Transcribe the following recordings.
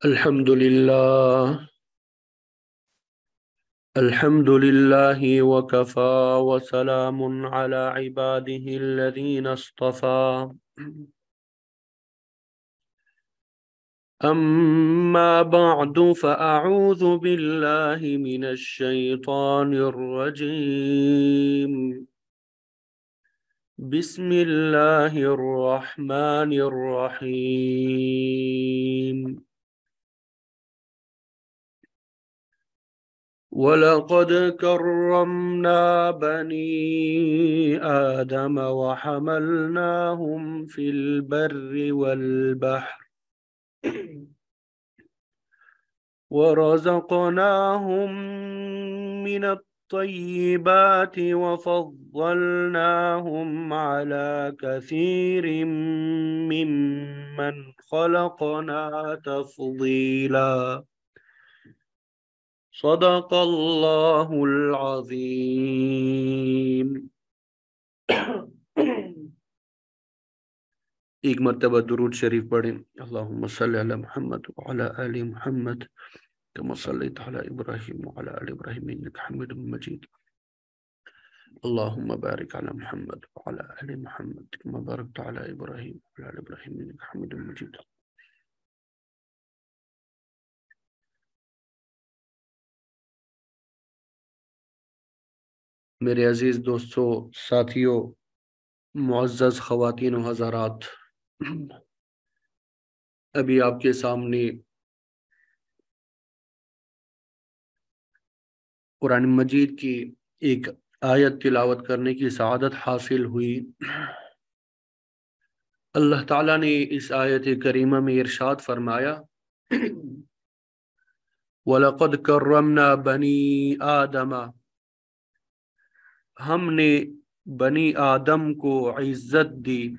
الحمد لله وكفى وسلام على عباده الذين اصطفى. أما بعد فأعوذ بالله من الشيطان الرجيم. بسم الله الرحمن الرحيم. ولقد كرمنا بني آدم وحملناهم في البر والبحر ورزقناهم من الطيبات وفضلناهم على كثير ممن خلقنا تفضيلا. صدق اللہ العظیم۔ ایک مرتبہ درود شریف پڑھیں۔ اللہم صلی علی محمد وعلی آل محمد کما صلیت علی ابراہیم وعلی آل ابراہیم انک حمید مجید۔ اللہم بارک علی محمد وعلی آل محمد کما بارکت علی ابراہیم وعلی آل ابراہیم انک حمید مجید۔ میرے عزیز دوستو، ساتھیوں، معزز خواتین و حضرات، ابھی آپ کے سامنے قرآن مجید کی ایک آیت تلاوت کرنے کی سعادت حاصل ہوئی۔ اللہ تعالیٰ نے اس آیت کریمہ میں ارشاد فرمایا، وَلَقَدْ كَرَّمْنَا بَنِي آدَمَ، ہم نے بنی آدم کو عزت دی۔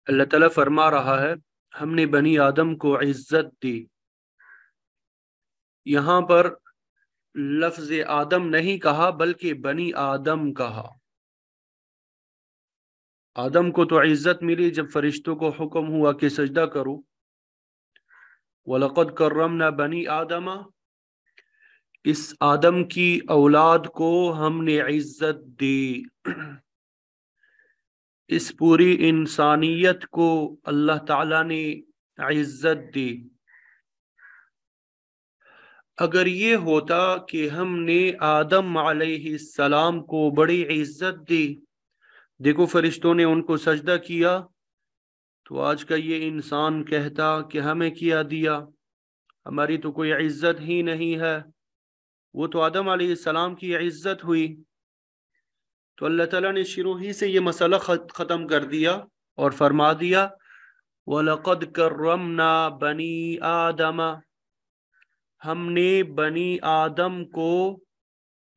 اللہ تعالیٰ فرما رہا ہے ہم نے بنی آدم کو عزت دی۔ یہاں پر لفظ آدم نہیں کہا بلکہ بنی آدم کہا۔ آدم کو تو عزت ملی جب فرشتوں کو حکم ہوا کہ سجدہ کرو، وَلَقَدْ كَرَّمْنَا بَنِي آدَمَ، اس آدم کی اولاد کو ہم نے عزت دی۔ اس پوری انسانیت کو اللہ تعالیٰ نے عزت دی۔ اگر یہ ہوتا کہ ہم نے آدم علیہ السلام کو بڑی عزت دی، دیکھو فرشتوں نے ان کو سجدہ کیا، تو آج کا یہ انسان کہتا کہ ہمیں کیا دیا، ہماری تو کوئی عزت ہی نہیں ہے، وہ تو آدم علیہ السلام کی عزت ہوئی۔ تو اللہ تعالیٰ نے شروع ہی سے یہ مسئلہ ختم کر دیا اور فرما دیا، وَلَقَدْ كَرَّمْنَا بَنِي آدَمَ، ہم نے بنی آدم کو،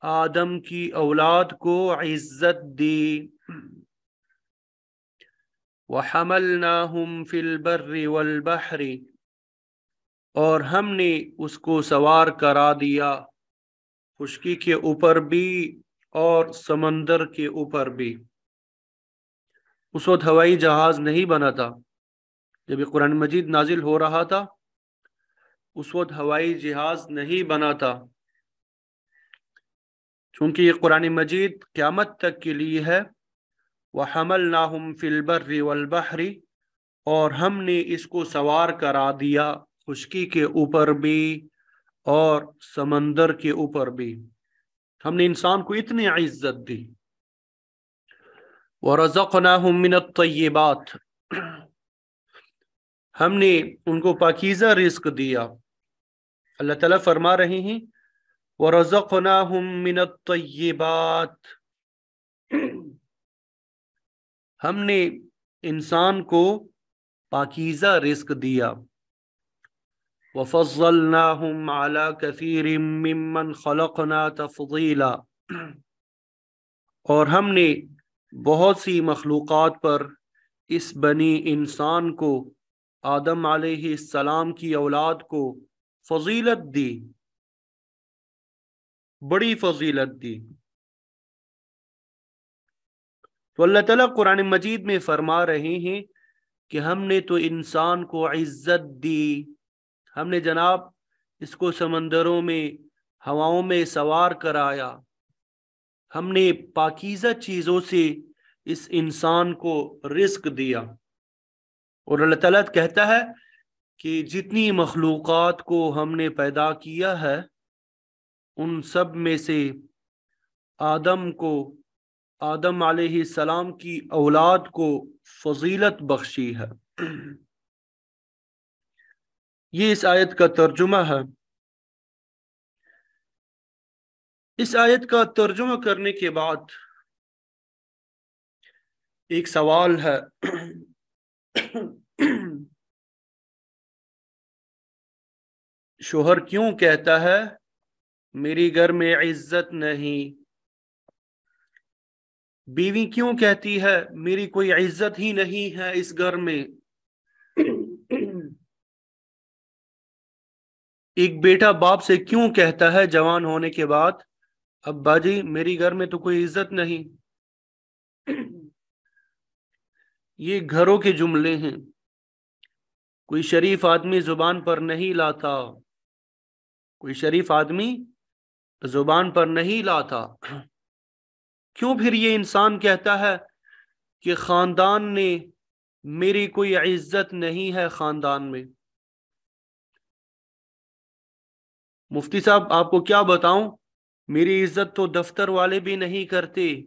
آدم کی اولاد کو عزت دی۔ وَحَمَلْنَاهُمْ فِي الْبَرِّ وَالْبَحْرِ، اور ہم نے اس کو سوار کرا دیا خشکی کے اوپر بھی اور سمندر کے اوپر بھی۔ اس وقت ہوائی جہاز نہیں بنا تھا، جب یہ قرآن مجید نازل ہو رہا تھا اس وقت ہوائی جہاز نہیں بنا تھا، چونکہ یہ قرآن مجید قیامت تک کے لیے ہے۔ وَحَمَلْنَاهُمْ فِي الْبَرِّ وَالْبَحْرِ، اور ہم نے اس کو سوار کرا دیا خشکی کے اوپر بھی اور سمندر کے اوپر بھی۔ ہم نے انسان کو اتنی عزت دی۔ وَرَزَقْنَاهُمْ مِنَ الطَّيِّبَاتِ، ہم نے ان کو پاکیزہ رزق دیا۔ اللہ تعالیٰ فرما رہے ہیں وَرَزَقْنَاهُمْ مِنَ الطَّيِّبَاتِ، ہم نے انسان کو پاکیزہ رزق دیا۔ وَفَضَّلْنَاهُمْ عَلَى كَثِيرٍ مِّمَّنْ خَلَقْنَا تَفْضِيلًا، اور ہم نے بہت سی مخلوقات پر اس بنی انسان کو، آدم علیہ السلام کی اولاد کو فضیلت دی، بڑی فضیلت دی۔ تو اللہ تعالیٰ قرآن مجید میں فرما رہے ہیں کہ ہم نے تو انسان کو عزت دی، ہم نے جناب اس کو سمندروں میں، ہواؤں میں سوار کرایا، ہم نے پاکیزہ چیزوں سے اس انسان کو رزق دیا۔ اور اللہ تعالیٰ کہتا ہے کہ جتنی مخلوقات کو ہم نے پیدا کیا ہے ان سب میں سے آدم علیہ السلام کی اولاد کو فضیلت بخشی ہے۔ یہ اس آیت کا ترجمہ ہے۔ اس آیت کا ترجمہ کرنے کے بعد ایک سوال ہے، شوہر کیوں کہتا ہے میری گھر میں عزت نہیں؟ بیوی کیوں کہتی ہے میری کوئی عزت ہی نہیں ہے اس گھر میں؟ ایک بیٹا باپ سے کیوں کہتا ہے جوان ہونے کے بعد ابا جی میری گھر میں تو کوئی عزت نہیں؟ یہ گھروں کے جملے ہیں، کوئی شریف آدمی زبان پر نہیں لاتا، کوئی شریف آدمی زبان پر نہیں لاتا۔ کیوں پھر یہ انسان کہتا ہے کہ خاندان نے میری کوئی عزت نہیں ہے خاندان میں؟ مفتی صاحب آپ کو کیا بتاؤں، میری عزت تو دفتر والے بھی نہیں کرتے۔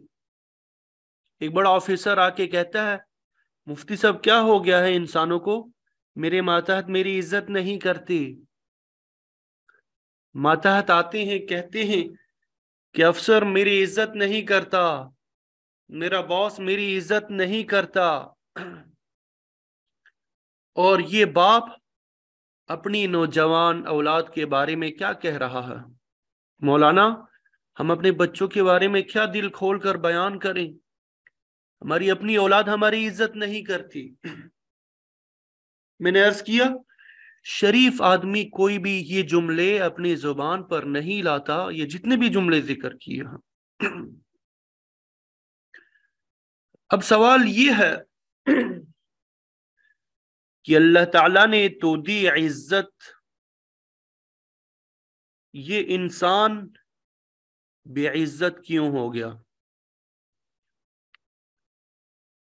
ایک بڑا آفیسر آ کے کہتا ہے مفتی صاحب کیا ہو گیا ہے انسانوں کو، میرے ماتحت میری عزت نہیں کرتی۔ ماتحت آتے ہیں کہتے ہیں کہ افسر میری عزت نہیں کرتا، میرا باس میری عزت نہیں کرتا۔ اور یہ باپ اپنی نوجوان اولاد کے بارے میں کیا کہہ رہا ہے؟ مولانا ہم اپنے بچوں کے بارے میں کیا دل کھول کر بیان کریں، ہماری اپنی اولاد ہماری عزت نہیں کرتی۔ میں نے عرض کیا شریف آدمی کوئی بھی یہ جملے اپنی زبان پر نہیں لاتا، یہ جتنے بھی جملے ذکر کیے ہیں۔ اب سوال یہ ہے کہ اللہ تعالیٰ نے تو دی عزت، یہ انسان بے عزت کیوں ہو گیا؟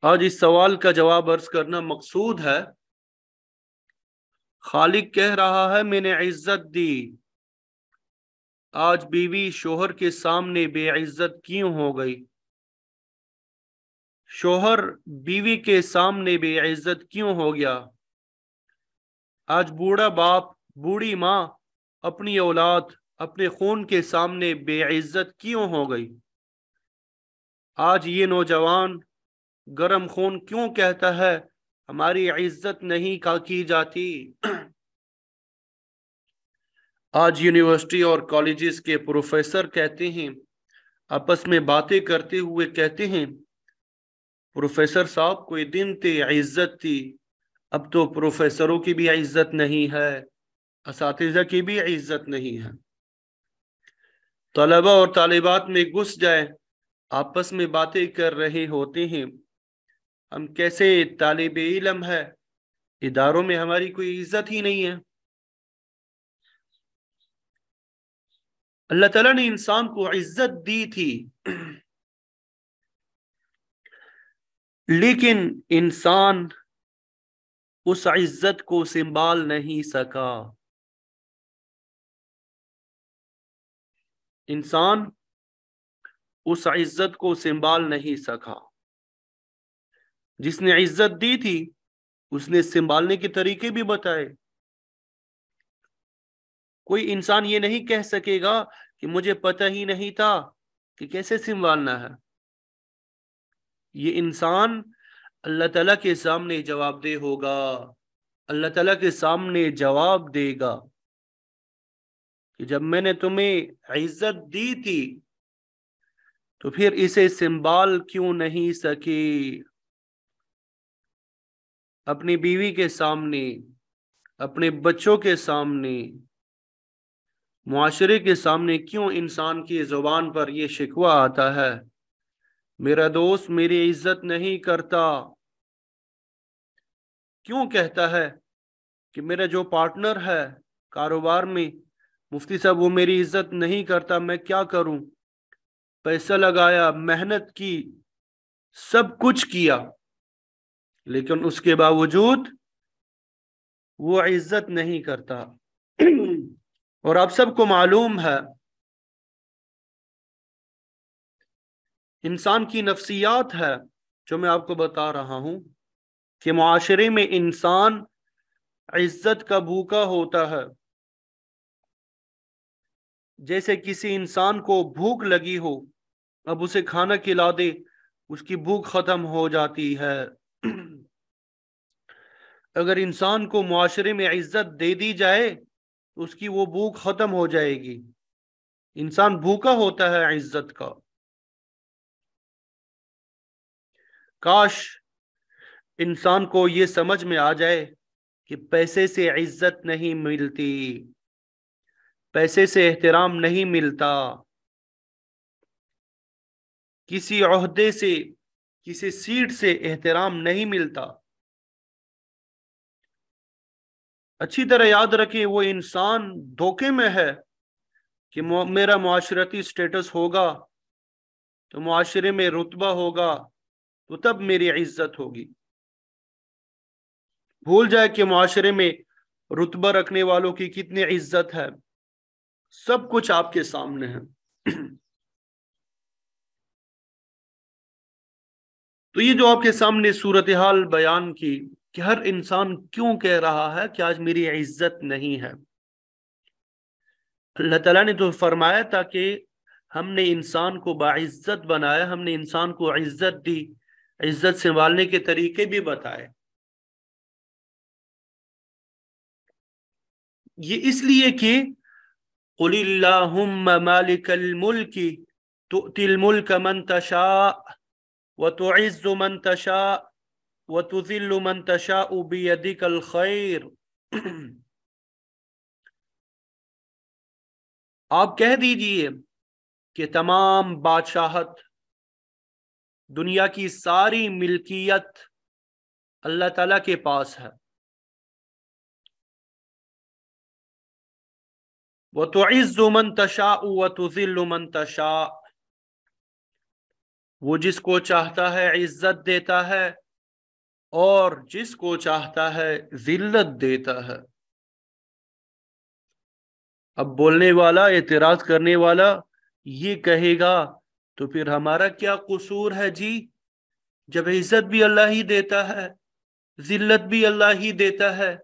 آج اس سوال کا جواب عرض کرنا مقصود ہے۔ خالق کہہ رہا ہے میں نے عزت دی، آج بیوی شوہر کے سامنے بے عزت کیوں ہو گئی؟ شوہر بیوی کے سامنے بے عزت کیوں ہو گیا؟ آج بوڑھا باپ بوڑھی ماں اپنی اولاد اپنے خون کے سامنے بے عزت کیوں ہو گئی؟ آج یہ نوجوان گرم خون کیوں کہتا ہے ہماری عزت نہیں کی جاتی؟ آج یونیورسٹی اور کالجز کے پروفیسر کہتے ہیں، آپس میں باتیں کرتے ہوئے کہتے ہیں پروفیسر صاحب کوئی دن تھی عزت تھی، اب تو پروفیسروں کی بھی عزت نہیں ہے، اساتذہ کی بھی عزت نہیں ہے۔ طلبہ اور طالبات میں گھس جائے، آپس میں باتیں کر رہے ہوتے ہیں ہم کیسے طالب علم ہے، اداروں میں ہماری کوئی عزت ہی نہیں ہے۔ اللہ تعالیٰ نے انسان کو عزت دی تھی، لیکن انسان اس عزت کو سنبھال نہیں سکا۔ انسان اس عزت کو سنبھال نہیں سکا۔ جس نے عزت دی تھی اس نے سنبھالنے کے طریقے بھی بتائے۔ کوئی انسان یہ نہیں کہہ سکے گا کہ مجھے پتہ ہی نہیں تھا کہ کیسے سنبھالنا ہے۔ یہ انسان اللہ تعالیٰ کے سامنے جواب دہ ہوگا، اللہ تعالیٰ کے سامنے جواب دے گا کہ جب میں نے تمہیں عزت دی تھی تو پھر اسے سنبھال کیوں نہیں سکی؟ اپنی بیوی کے سامنے، اپنے بچوں کے سامنے، معاشرے کے سامنے کیوں انسان کی زبان پر یہ شکوہ آتا ہے میرا دوست میری عزت نہیں کرتا؟ کیوں کہتا ہے کہ میرا جو پارٹنر ہے کاروبار میں، مفتی صاحب وہ میری عزت نہیں کرتا، میں کیا کروں؟ پیسہ لگایا، محنت کی، سب کچھ کیا، لیکن اس کے باوجود وہ عزت نہیں کرتا۔ اور آپ سب کو معلوم ہے انسان کی نفسیات ہے جو میں آپ کو بتا رہا ہوں کہ معاشرے میں انسان عزت کا بھوکا ہوتا ہے۔ جیسے کسی انسان کو بھوک لگی ہو، اب اسے کھانا کھلا دے، اس کی بھوک ختم ہو جاتی ہے۔ اگر انسان کو معاشرے میں عزت دے دی جائے تو اس کی وہ بھوک ختم ہو جائے گی۔ انسان بھوکا ہوتا ہے عزت کا۔ کاش انسان کو یہ سمجھ میں آ جائے کہ پیسے سے عزت نہیں ملتی، پیسے سے احترام نہیں ملتا، کسی عہدے سے، کسی سیٹ سے احترام نہیں ملتا۔ اچھی طرح یاد رکھیں وہ انسان دھوکے میں ہے کہ میرا معاشرتی سٹیٹس ہوگا تو معاشرے میں رتبہ ہوگا تو تب میری عزت ہوگی۔ بھول جائے کہ معاشرے میں رتبہ رکھنے والوں کی کتنی عزت ہے، سب کچھ آپ کے سامنے ہے۔ تو یہ جو آپ کے سامنے صورتحال بیان کی کہ ہر انسان کیوں کہہ رہا ہے کہ آج میری عزت نہیں ہے، اللہ تعالیٰ نے تو فرمایا تھا کہ ہم نے انسان کو باعزت بنایا، ہم نے انسان کو عزت دی، عزت سنبھالنے کے طریقے بھی بتائے۔ یہ اس لیے کہ قل اللہم مالک الملک تؤتی الملک من تشاء وتعز من تشاء وتذل من تشاء بیدک الخیر۔ آپ کہہ دیجئے کہ تمام بادشاہت، دنیا کی ساری ملکیت اللہ تعالیٰ کے پاس ہے۔ وَتُعِزُّ مَن تَشَاءُ وَتُذِلُّ مَن تَشَاءُ، وہ جس کو چاہتا ہے عزت دیتا ہے اور جس کو چاہتا ہے ذلت دیتا ہے۔ اب بولنے والا، اعتراض کرنے والا یہ کہے گا تو پھر ہمارا کیا قصور ہے جی؟ جب عزت بھی اللہ ہی دیتا ہے، ذلت بھی اللہ ہی دیتا ہے،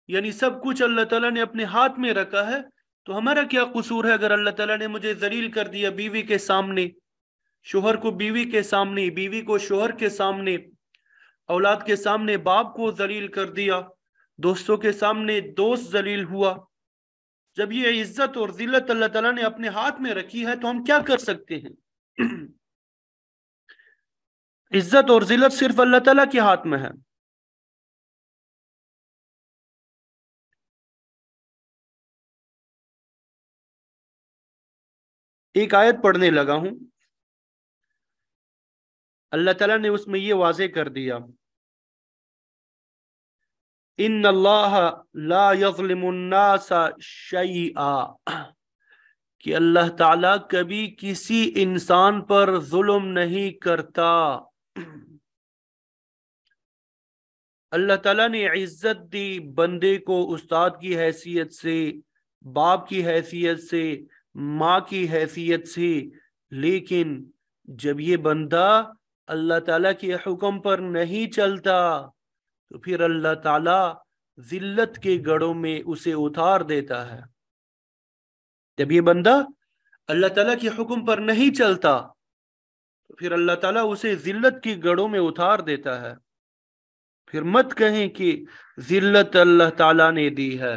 یعنی سب کچھ اللہ تعالیٰ نے اپنے ہاتھ میں رکھا ہے، تو ہمارا کیا قصور ہے اگر اللہ تعالیٰ نے مجھے ذلیل کر دیا بیوی کے سامنے، شوہر کو بیوی کے سامنے، بیوی کو شوہر کے سامنے، اولاد کے سامنے باپ کو ذلیل کر دیا، دوستوں کے سامنے دوست ذلیل ہوا۔ جب یہ عزت اور ذلت اللہ تعالیٰ نے اپنے ہاتھ میں رکھی ہے تو ہم کیا کر سکتے ہیں؟ عزت اور ذلت صرف اللہ تعالیٰ کے ہاتھ میں ہے۔ ایک آیت پڑھنے لگا ہوں، اللہ تعالیٰ نے اس میں یہ واضح کر دیا، ان اللہ لا یظلم الناس شیئا، کہ اللہ تعالیٰ کبھی کسی انسان پر ظلم نہیں کرتا۔ اللہ تعالیٰ نے عزت دی بندے کو استاد کی حیثیت سے، باپ کی حیثیت سے، ماں کی حیثیت سے، لیکن جب یہ بندہ اللہ تعالیٰ کے حکم پر نہیں چلتا تو پھر اللہ تعالیٰ ذلت کے گڑھوں میں اسے اتار دیتا ہے۔ جب یہ بندہ اللہ تعالیٰ کے حکم پر نہیں چلتا تو پھر اللہ تعالیٰ اسے ذلت کی گڑھوں میں اتار دیتا ہے۔ پھر مت کہیں کہ ذلت اللہ تعالیٰ نے دی ہے۔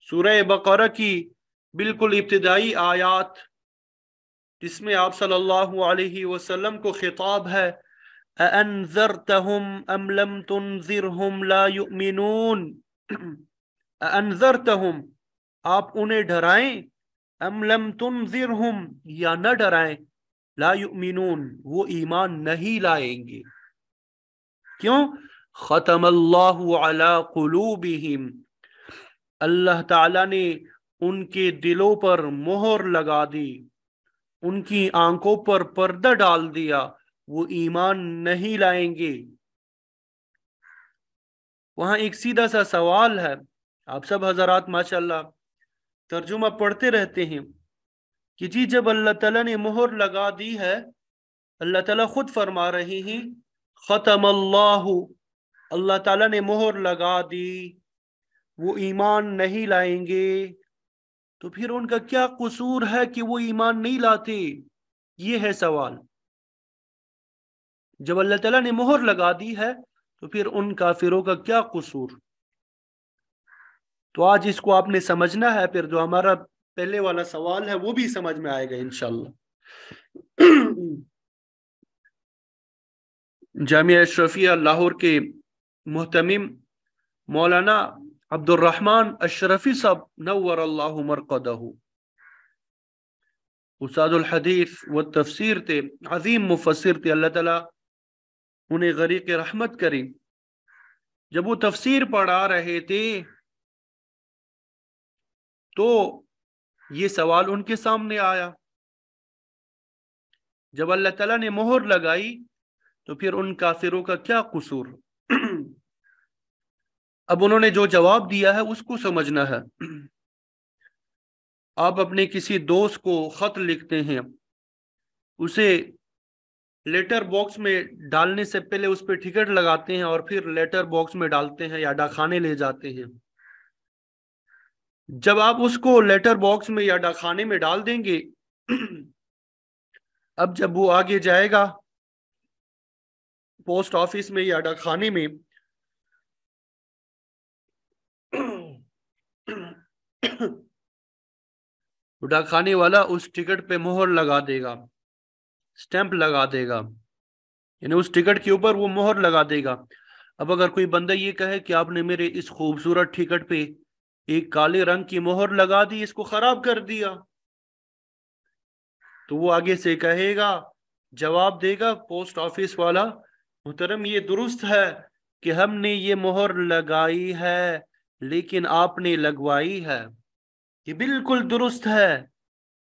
سورہ بقرہ کی بالکل ابتدائی آیات جس میں آپ صلی اللہ علیہ وسلم کو خطاب ہے، اَأَنذَرْتَهُمْ أَمْ لَمْ تُنذِرْهُمْ لَا يُؤْمِنُونَ، اَأَنذَرْتَهُمْ، آپ انہیں ڈرائیں، أَمْ لَمْ تُنذِرْهُمْ، یا نہ ڈرائیں، لا يؤمنون، وہ ایمان نہیں لائیں گے۔ کیوں؟ ختم اللہ علی قلوبہم، اللہ تعالیٰ نے ان کے دلوں پر مہر لگا دی، ان کی آنکھوں پر پردہ ڈال دیا، وہ ایمان نہیں لائیں گے۔ وہاں ایک سیدھا سا سوال ہے، آپ سب حضرات ماشاءاللہ ترجمہ پڑھتے رہتے ہیں کہ جی جب اللہ تعالیٰ نے مہر لگا دی ہے، اللہ تعالیٰ خود فرما رہے ہیں ختم اللہ، اللہ تعالیٰ نے مہر لگا دی، وہ ایمان نہیں لائیں گے، تو پھر ان کا کیا قصور ہے کہ وہ ایمان نہیں لاتے؟ یہ ہے سوال۔ جب اللہ تعالیٰ نے مہر لگا دی ہے تو پھر ان کافروں کا کیا قصور؟ تو آج اس کو آپ نے سمجھنا ہے، پھر جو ہمارا پہلے والا سوال ہے وہ بھی سمجھ میں آئے گا انشاءاللہ۔ جامعہ اشرفیہ لاہور کے محتمم مولانا عبد الرحمن اشرفی صاحب نور اللہ مرقدہ، استاد الحدیث و تفسیر تھے، عظیم مفسر تھے، اللہ تعالیٰ انہیں غریق رحمت کریں۔ جب وہ تفسیر پڑھا رہے تھے تو یہ سوال ان کے سامنے آیا، جب اللہ تعالیٰ نے مہر لگائی تو پھر ان کافروں کا کیا قصور؟ اب انہوں نے جو جواب دیا ہے اس کو سمجھنا ہے۔ آپ اپنے کسی دوست کو خط لکھتے ہیں، اسے لیٹر باکس میں ڈالنے سے پہلے اس پہ ٹکٹ لگاتے ہیں اور پھر لیٹر باکس میں ڈالتے ہیں یا ڈاکخانے لے جاتے ہیں۔ جب آپ اس کو لیٹر باکس میں یا ڈاکخانے میں ڈال دیں گے، اب جب وہ آگے جائے گا پوسٹ آفس میں یا ڈاکخانے میں، ڈاکخانے والا اس ٹکٹ پہ مہر لگا دے گا، سٹیمپ لگا دے گا، یعنی اس ٹکٹ کے اوپر وہ مہر لگا دے گا۔ اب اگر کوئی بندہ یہ کہے کہ آپ نے میرے اس خوبصورت ٹکٹ پہ ایک کالے رنگ کی مہر لگا دی، اس کو خراب کر دیا، تو وہ آگے سے کہے گا، جواب دے گا پوسٹ آفس والا، محترم یہ درست ہے کہ ہم نے یہ مہر لگائی ہے لیکن آپ نے لگوائی ہے، یہ بالکل درست ہے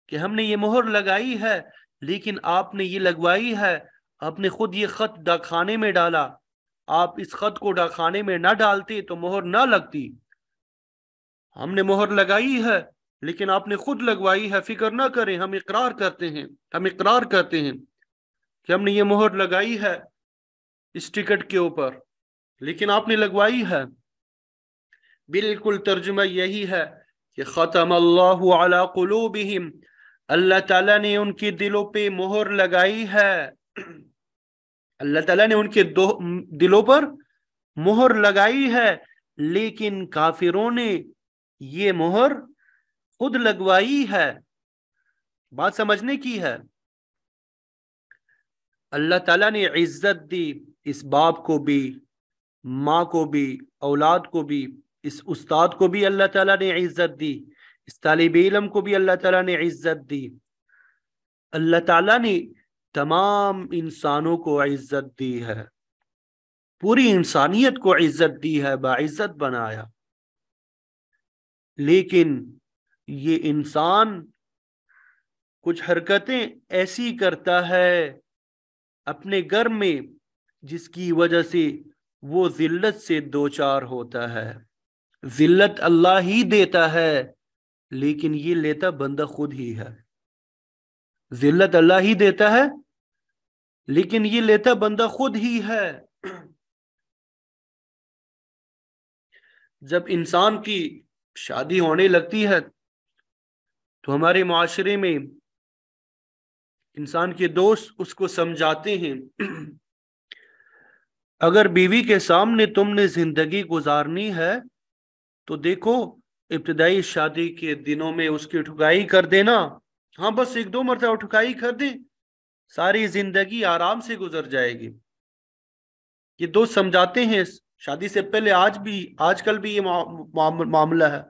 کہ ہم نے یہ مہر لگائی ہے لیکن آپ نے یہ لگوائی ہے، آپ نے خود یہ خط ڈاکخانے میں ڈالا، آپ اس خط کو ڈاکخانے میں نہ ڈالتے تو مہر نہ لگتی، ہم نے مہر لگائی ہے لیکن آپ نے خود لگوائی ہے، فکر نہ کریں، ہم اقرار کرتے ہیں کہ ہم نے یہ مہر لگائی ہے اس ٹکٹ کے اوپر لیکن آپ نے لگوائی ہے۔ بالکل ترجمہ یہی ہے کہ ختم اللہ علی قلوبہم، اللہ تعالیٰ نے ان کے دلوں پہ مہر لگائی ہے، اللہ تعالیٰ نے ان کے دلوں پر مہر لگائی ہے، لیکن کافروں نے یہ مہر خود لگوائی ہے۔ بات سمجھنے کی ہے، اللہ تعالیٰ نے عزت دی اس باپ کو بھی، ماں کو بھی، اولاد کو بھی، اس استاد کو بھی اللہ تعالیٰ نے عزت دی، اس طالب علم کو بھی اللہ تعالیٰ نے عزت دی، اللہ تعالیٰ نے تمام انسانوں کو عزت دی ہے، پوری انسانیت کو عزت دی ہے، باعزت بنایا، لیکن یہ انسان کچھ حرکتیں ایسی کرتا ہے اپنے گھر میں جس کی وجہ سے وہ ذلت سے دوچار ہوتا ہے۔ ذلت اللہ ہی دیتا ہے لیکن یہ لیتا بندہ خود ہی ہے، ذلت اللہ ہی دیتا ہے لیکن یہ لیتا بندہ خود ہی ہے۔ جب انسان کی شادی ہونے لگتی ہے تو ہمارے معاشرے میں انسان کے دوست اس کو سمجھاتے ہیں، اگر بیوی کے سامنے تم نے زندگی گزارنی ہے تو دیکھو ابتدائی شادی کے دنوں میں اس کی ٹھکائی کر دینا، ہاں بس ایک دو مرتبہ ٹھکائی کر دیں، ساری زندگی آرام سے گزر جائے گی۔ یہ دوست سمجھاتے ہیں شادی سے پہلے، آج کل بھی یہ معاملہ ہے،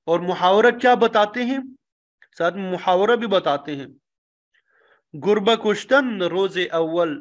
اور محاورہ کیا بتاتے ہیں، ساتھ میں محاورہ بھی بتاتے ہیں، گربہ کشتن روز اول،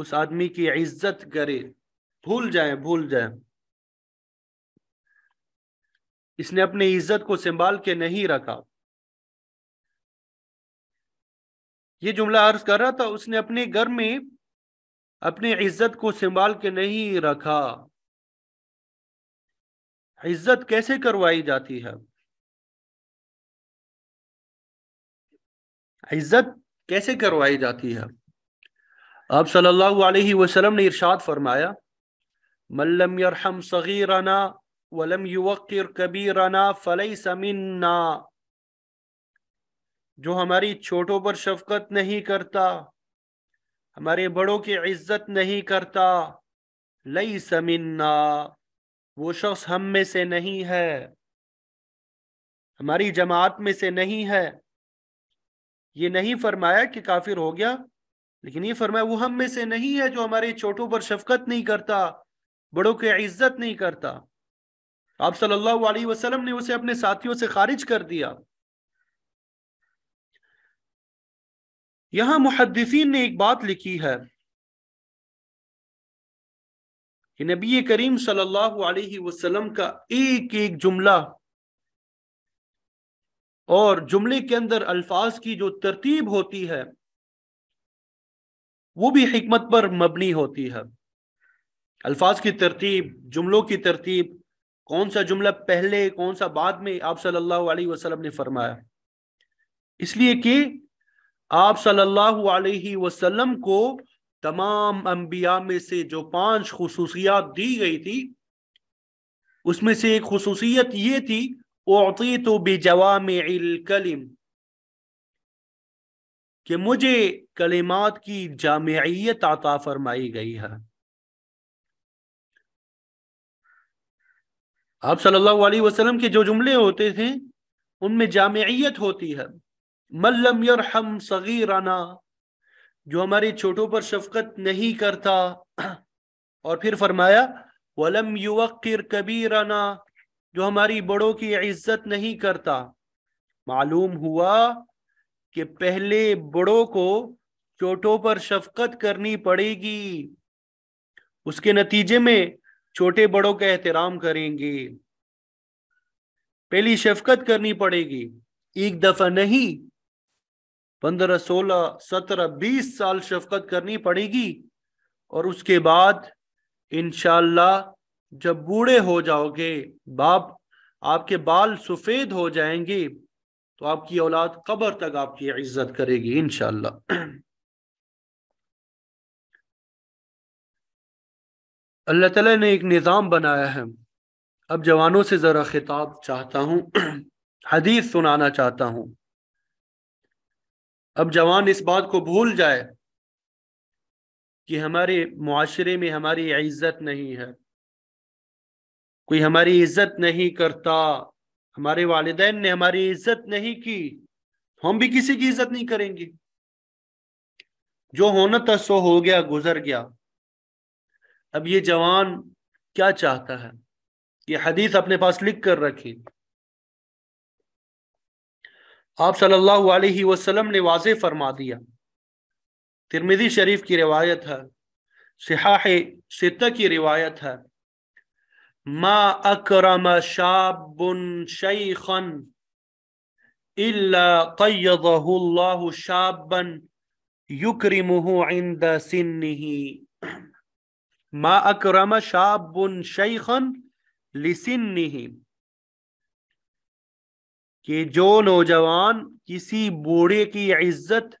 اس آدمی کی عزت کرے، بھول جائیں بھول جائیں، اس نے اپنی عزت کو سنبھال کے نہیں رکھا۔ یہ جملہ عرض کر رہا تھا، اس نے اپنے گھر میں اپنی عزت کو سنبھال کے نہیں رکھا۔ عزت کیسے کروائی جاتی ہے؟ عزت کیسے کروائی جاتی ہے؟ آپ صلی اللہ علیہ وسلم نے ارشاد فرمایا، من لم يرحم صغیرنا ولم يوقر کبیرنا فلیس منا، جو ہماری چھوٹوں پر شفقت نہیں کرتا، ہمارے بڑوں کی عزت نہیں کرتا، لیس منا، وہ شخص ہم میں سے نہیں ہے، ہماری جماعت میں سے نہیں ہے۔ یہ نہیں فرمایا کہ کافر ہو گیا، لیکن یہ فرمایا وہ ہم میں سے نہیں ہے جو ہمارے چھوٹوں پر شفقت نہیں کرتا، بڑوں کی عزت نہیں کرتا۔ آپ صلی اللہ علیہ وسلم نے اسے اپنے ساتھیوں سے خارج کر دیا۔ یہاں محدثین نے ایک بات لکھی ہے کہ نبی کریم صلی اللہ علیہ وسلم کا ایک ایک جملہ اور جملے کے اندر الفاظ کی جو ترتیب ہوتی ہے وہ بھی حکمت پر مبنی ہوتی ہے۔ الفاظ کی ترتیب، جملوں کی ترتیب، کون سا جملہ پہلے کون سا بعد میں، آپ صلی اللہ علیہ وسلم نے فرمایا، اس لیے کہ آپ صلی اللہ علیہ وسلم کو تمام انبیاء میں سے جو 5 خصوصیات دی گئی تھی اس میں سے ایک خصوصیت یہ تھی، اعطیت بجوامع الکلم، کہ مجھے کلمات کی جامعیت عطا فرمائی گئی ہے۔ آپ صلی اللہ علیہ وسلم کے جو جملے ہوتے تھے ان میں جامعیت ہوتی ہے۔ من لم یرحم صغیرنا، جو ہمارے چھوٹوں پر شفقت نہیں کرتا، اور پھر فرمایا ولم یوقر کبیرنا، جو ہماری بڑوں کی عزت نہیں کرتا۔ معلوم ہوا کہ پہلے بڑوں کو چھوٹوں پر شفقت کرنی پڑے گی، اس کے نتیجے میں چھوٹے بڑوں کا احترام کریں گے، پہلی شفقت کرنی پڑے گی، ایک دفعہ نہیں، 15 16 17 20 سال شفقت کرنی پڑے گی، اور اس کے بعد انشاءاللہ جب بوڑھے ہو جاؤ گے، باپ آپ کے بال سفید ہو جائیں گے، تو آپ کی اولاد قبر تک آپ کی عزت کرے گی انشاءاللہ۔ اللہ تعالیٰ نے ایک نظام بنایا ہے۔ اب جوانوں سے ذرا خطاب چاہتا ہوں، حدیث سنانا چاہتا ہوں۔ اب جوان اس بات کو بھول جائے کہ ہمارے معاشرے میں ہماری عزت نہیں ہے، کوئی ہماری عزت نہیں کرتا، ہمارے والدین نے ہماری عزت نہیں کی، ہم بھی کسی کی عزت نہیں کریں گے، جو ہونا تھا سو ہو گیا، گزر گیا۔ اب یہ جوان کیا چاہتا ہے؟ یہ حدیث اپنے پاس لکھ کر رکھی۔ آپ صلی اللہ علیہ وسلم نے واضح فرما دیا، ترمذی شریف کی روایت ہے، صحاح ستہ کی روایت ہے، ما اکرم شاب شیخا الا قیضہ اللہ شابا یکرمہ عند سنہ، ما اکرم شاب شیخا لسنہ، کہ جو نوجوان کسی بوڑھے کی عزت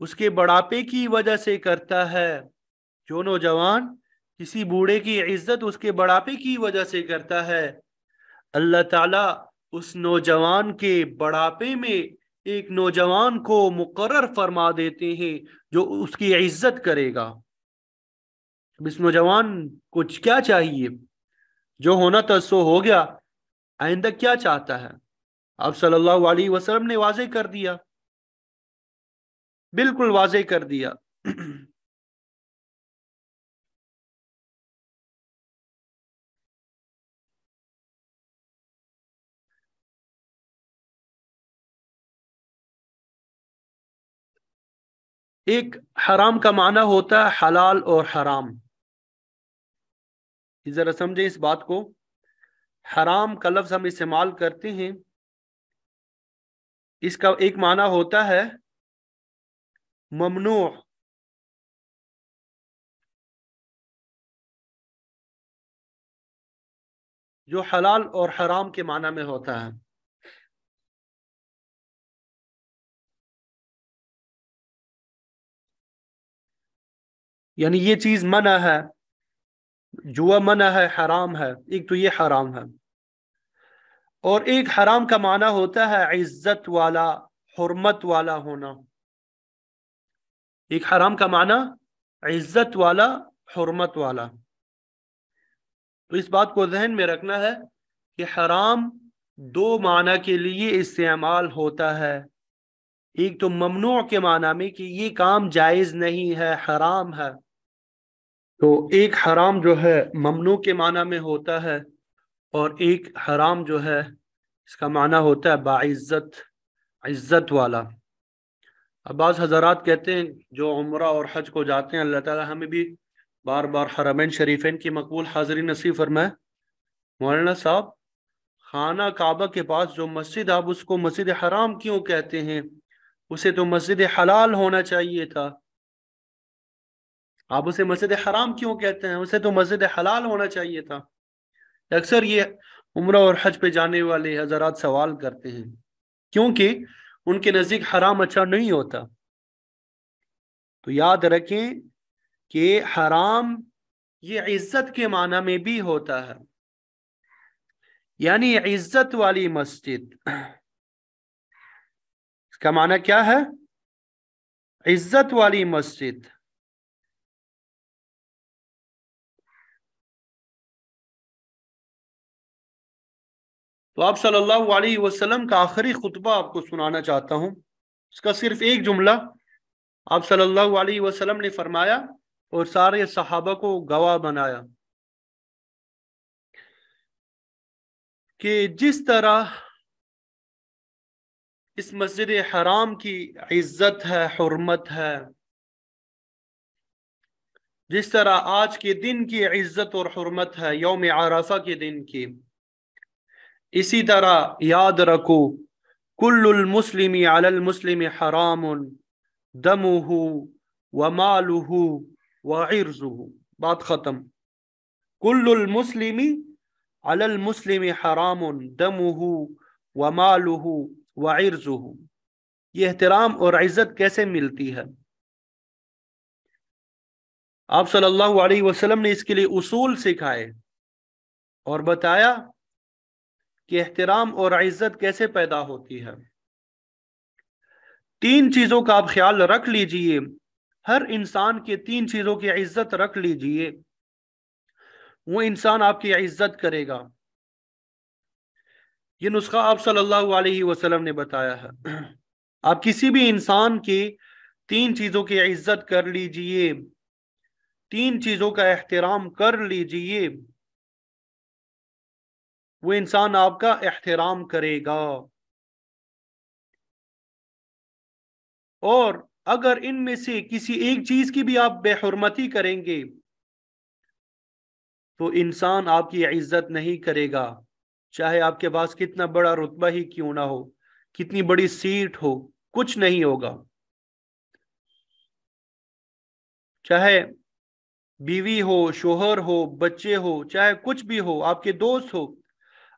اس کے بڑھاپے کی وجہ سے کرتا ہے، جو نوجوان کسی بوڑھے کی عزت اس کے بڑھاپے کی وجہ سے کرتا ہے، اللہ تعالیٰ اس نوجوان کے بڑھاپے میں ایک نوجوان کو مقرر فرما دیتے ہیں جو اس کی عزت کرے گا۔ اس نوجوان کو کیا چاہیے؟ جو ہونا تھا سو ہو گیا، آئندہ کیا چاہتا ہے؟ آپ صلی اللہ علیہ وسلم نے واضح کر دیا، بالکل واضح کر دیا۔ ایک حرام کا معنی ہوتا ہے حلال اور حرام. ذرا سمجھیں اس بات کو. حرام کا لفظ ہم استعمال کرتے ہیں، اس کا ایک معنی ہوتا ہے ممنوع. جو حلال اور حرام کے معنی میں ہوتا ہے. یعنی یہ چیز منع ہے، جوا منع ہے، حرام ہے. ایک تو یہ حرام ہے. اور ایک حرام کا معنی ہوتا ہے عزت والا، حرمت والا ہونا. ایک حرام کا معنی عزت والا، حرمت والا. تو اس بات کو ذہن میں رکھنا ہے کہ حرام دو معنی کے لیے استعمال ہوتا ہے. ایک تو ممنوع کے معنی میں کہ یہ کام جائز نہیں ہے، حرام ہے. تو ایک حرام جو ہے ممنوع کے معنی میں ہوتا ہے، اور ایک حرام جو ہے اس کا معنی ہوتا ہے باعزت، عزت والا. اب بعض حضرات کہتے ہیں جو عمرہ اور حج کو جاتے ہیں، اللہ تعالیٰ ہمیں بھی بار بار حرمین شریفین کی مقبول حاضری نصیب فرمائے. مولانا صاحب، خانہ کعبہ کے پاس جو مسجد، آپ اس کو مسجد حرام کیوں کہتے ہیں؟ اسے تو مسجد حلال ہونا چاہیے تھا. آپ اسے مسجد حرام کیوں کہتے ہیں؟ اسے تو مسجد حلال ہونا چاہیے تھا. اکثر یہ عمرہ اور حج پہ جانے والے حضرات سوال کرتے ہیں، کیونکہ ان کے نزدیک حرام اچھا نہیں ہوتا. تو یاد رکھیں کہ حرام یہ عزت کے معنی میں بھی ہوتا ہے. یعنی عزت والی مسجد، اس کا معنی کیا ہے؟ عزت والی مسجد. تو آپ صلی اللہ علیہ وسلم کا آخری خطبہ آپ کو سنانا چاہتا ہوں. اس کا صرف ایک جملہ آپ صلی اللہ علیہ وسلم نے فرمایا اور سارے صحابہ کو گواہ بنایا کہ جس طرح اس مسجد حرام کی عزت ہے، حرمت ہے، جس طرح آج کے دن کی عزت اور حرمت ہے، یوم عرفہ کے دن کی، اسی طرح یاد رکھو کل المسلم علی المسلم حرام دمہ ومالہ وعرضہ. بات ختم. کل المسلم علی المسلم حرام دمہ ومالہ وعرضہ. یہ احترام اور عزت کیسے ملتی ہے؟ آپ صلی اللہ علیہ وسلم نے اس کے لیے اصول سکھائے اور بتایا کہ احترام اور عزت کیسے پیدا ہوتی ہے. تین چیزوں کا آپ خیال رکھ لیجئے. ہر انسان کے تین چیزوں کی عزت رکھ لیجئے، وہ انسان آپ کی عزت کرے گا. یہ نسخہ آپ صلی اللہ علیہ وسلم نے بتایا ہے. آپ کسی بھی انسان کی تین چیزوں کی عزت کر لیجئے، تین چیزوں کا احترام کر لیجئے، وہ انسان آپ کا احترام کرے گا. اور اگر ان میں سے کسی ایک چیز کی بھی آپ بے حرمتی کریں گے تو انسان آپ کی عزت نہیں کرے گا، چاہے آپ کے پاس کتنا بڑا رتبہ ہی کیوں نہ ہو، کتنی بڑی سیٹ ہو، کچھ نہیں ہوگا. چاہے بیوی ہو، شوہر ہو، بچے ہو، چاہے کچھ بھی ہو، آپ کے دوست ہو.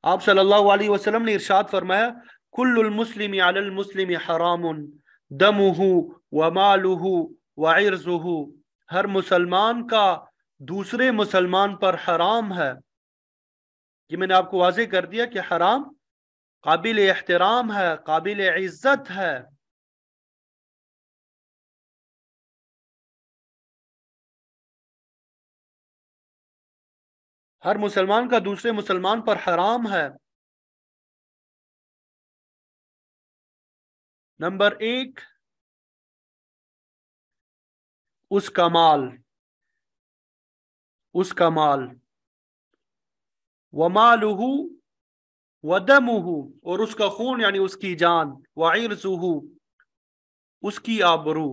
آپ صلی اللہ علیہ وسلم نے ارشاد فرمایا کل المسلم علی المسلم حرام دمہ ومالہ وعرضہ. ہر مسلمان کا دوسرے مسلمان پر حرام ہے. یہ میں نے آپ کو واضح کر دیا کہ حرام قابل احترام ہے، قابل عزت ہے. ہر مسلمان کا دوسرے مسلمان پر حرام ہے. نمبر ایک، اس کا مال، اس کا مال، ومالہ ودمہ، اور اس کا خون یعنی اس کی جان، وعرضہ، اس کی آبرو.